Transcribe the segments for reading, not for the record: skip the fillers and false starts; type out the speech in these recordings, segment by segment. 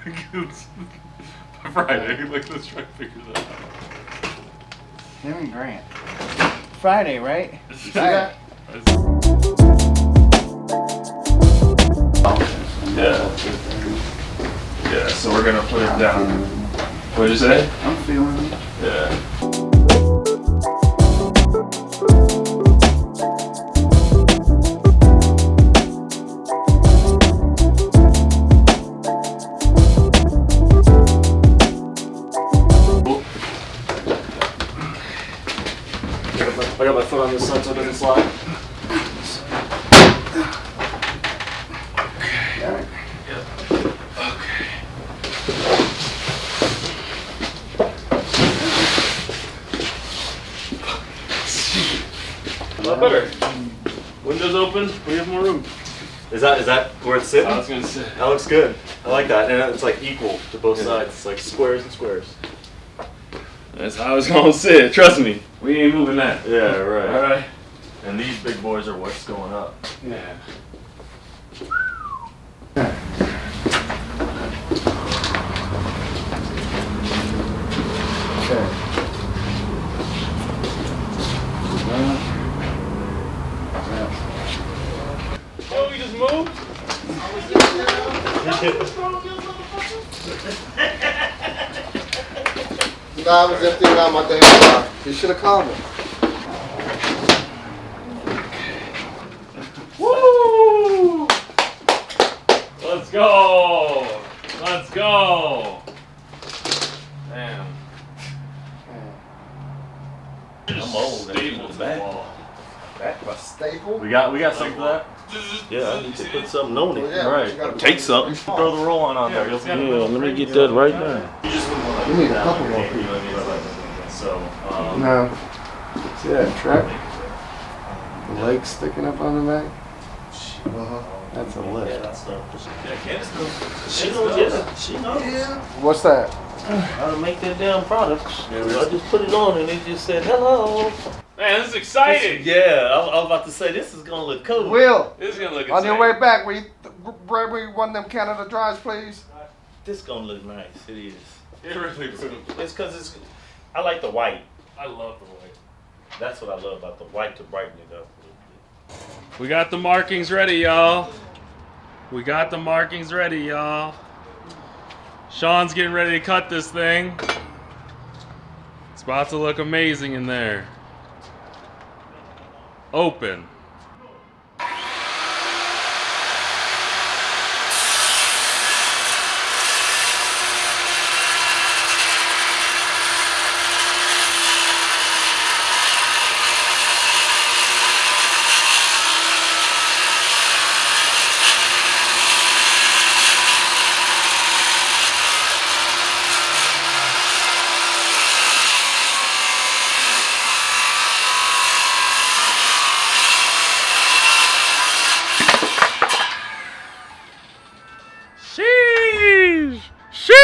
By Friday, like, let's try to figure that out. Him and Grant. Friday, right? Yeah. Yeah, so we're gonna put it down. What'd you say? I'm feeling it. Yeah. I got my foot on this side so it doesn't slide. Got it? Yep. Okay. A lot better. Windows open, we have more room. Is that where it's sitting? I was gonna say. That looks good. I like that. And it's like equal to both sides. It's like squares and squares. That's how I was gonna sit. Trust me, we ain't moving that. Yeah, right. All right. And these big boys are what's going up. Yeah. Okay. Oh, we just moved? No, I was emptying out my damn car. You should have called me. Woo! Let's go! Let's go! Damn. I'm old. Staples to the wall. A staple? We got something for that? Yeah, I need to put something on it. Well, yeah, Right. you gotta put- Take something. Throw the roll on there. Yeah, Let me get that right now. You just wouldn't want to We need a couple more people. So, No. See that track? The leg sticking up on the back? Uh-huh. That's a lift. yeah, Candace knows. She knows, yeah. She knows. What's that? How to make that damn product. I just put it on and it just said, hello. Man, this is exciting! Yeah, I was about to say, this is going to look cool. Will, This is gonna look on exciting. your way back, will you bring me one of them Canada Dries, please? This going to look nice. It is. It really will. It's because I like the white. I love the white. That's what I love about the white to brighten it up. We got the markings ready, y'all. We got the markings ready, y'all. Sean's getting ready to cut this thing. It's about to look amazing in there. Open. Sheesh! Sheesh!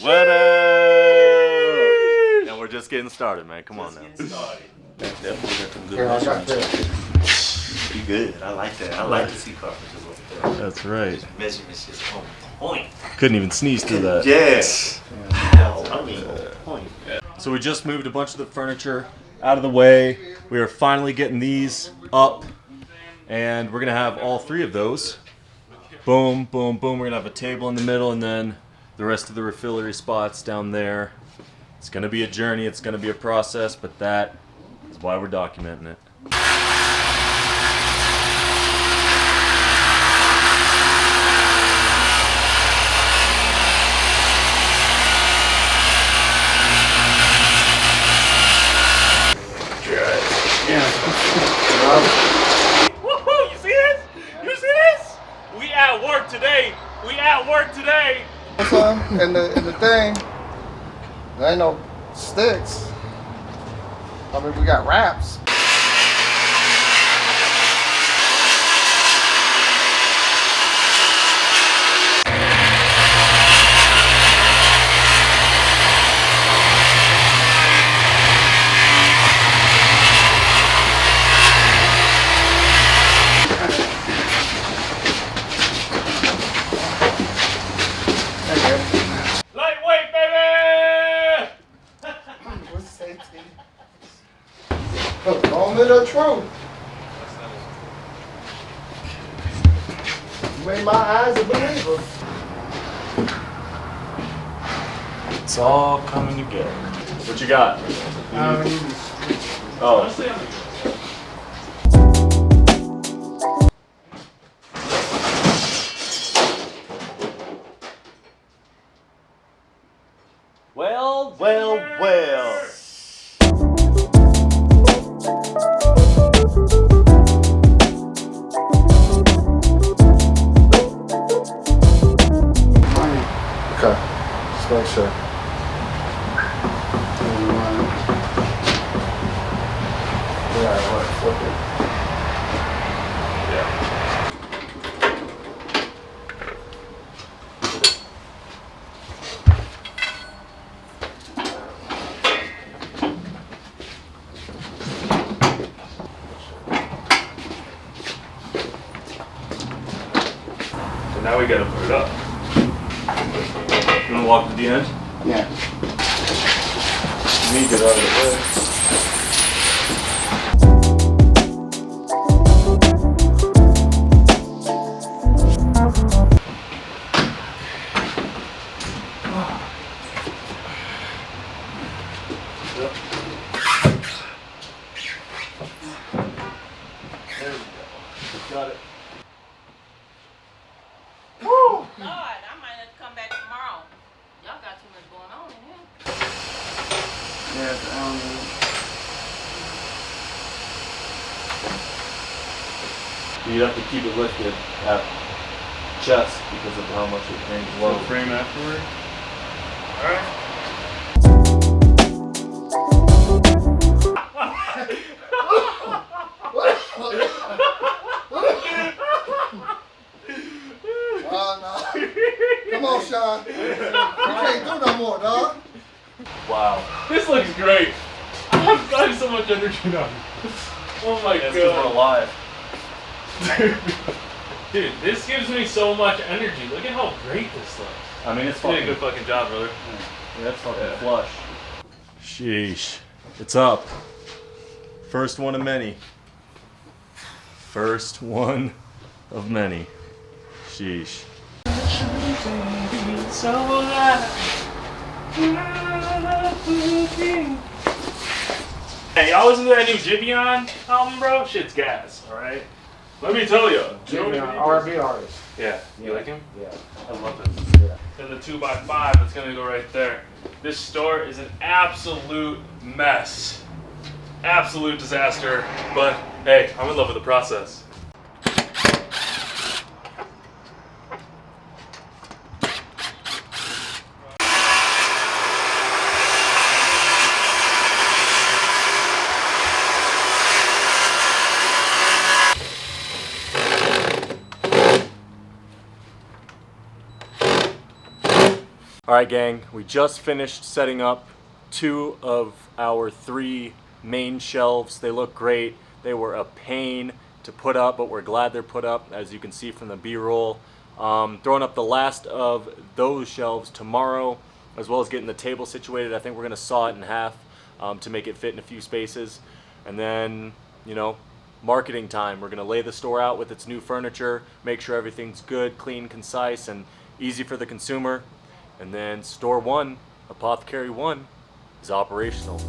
What up? And we're just getting started, man. Come on now. Definitely got some good Here, I got measurements. You good. I like that. I like to see carpenters like that. That's right. Measurements just on point. Couldn't even sneeze through that. Yes. I mean, on point. So we just moved a bunch of the furniture out of the way. We are finally getting these up, and we're gonna have all three of those. Boom, boom, boom. We're gonna have a table in the middle, and then the rest of the refillery spots down there. It's gonna be a journey. It's gonna be a process, but that is why we're documenting it. Woohoo! You see this? You see this? We at work today. We at work today. And the thing, there ain't no sticks. I mean, we got wraps. made my eyes a believer. It's all coming together. What you got? Oh. Well, well, well. Okay, just make sure. Yeah, what? Flip it. So now we gotta put it up. You wanna walk to the end? Yeah. Me get out of the way. Yep. There we go. Got it. Lord, I might have to come back tomorrow. Y'all got too much going on in here. Yeah, You have to keep it lifted at chest because of how much it hangs low. Frame afterward. Come on, Sean. You can't do no more, dog. Wow. This looks great. I have so much energy now. Oh my That's because we're god. alive. Dude, this gives me so much energy. Look at how great this looks. I mean, it's You did a fucking, good fucking job, brother. that's fucking flush. Sheesh. It's up. First one of many. First one of many. Sheesh. Hey, y'all listen to that new Jivion album, bro? Shit's gas, alright? Let me tell you. R&B artist. Yeah, you like him? Yeah. I love it. And the 2x5 that's gonna go right there. This store is an absolute mess. Absolute disaster. But hey, I'm in love with the process. Alright gang, we just finished setting up 2 of our 3 main shelves. They look great. They were a pain to put up, but we're glad they're put up, as you can see from the B-roll. Throwing up the last of those shelves tomorrow, as well as getting the table situated. I think we're going to saw it in half to make it fit in a few spaces. And then, you know, marketing time. We're going to lay the store out with its new furniture, make sure everything's good, clean, concise, and easy for the consumer. And then store 1, Apothecary 1, is operational.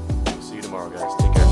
See you tomorrow, guys. Take care.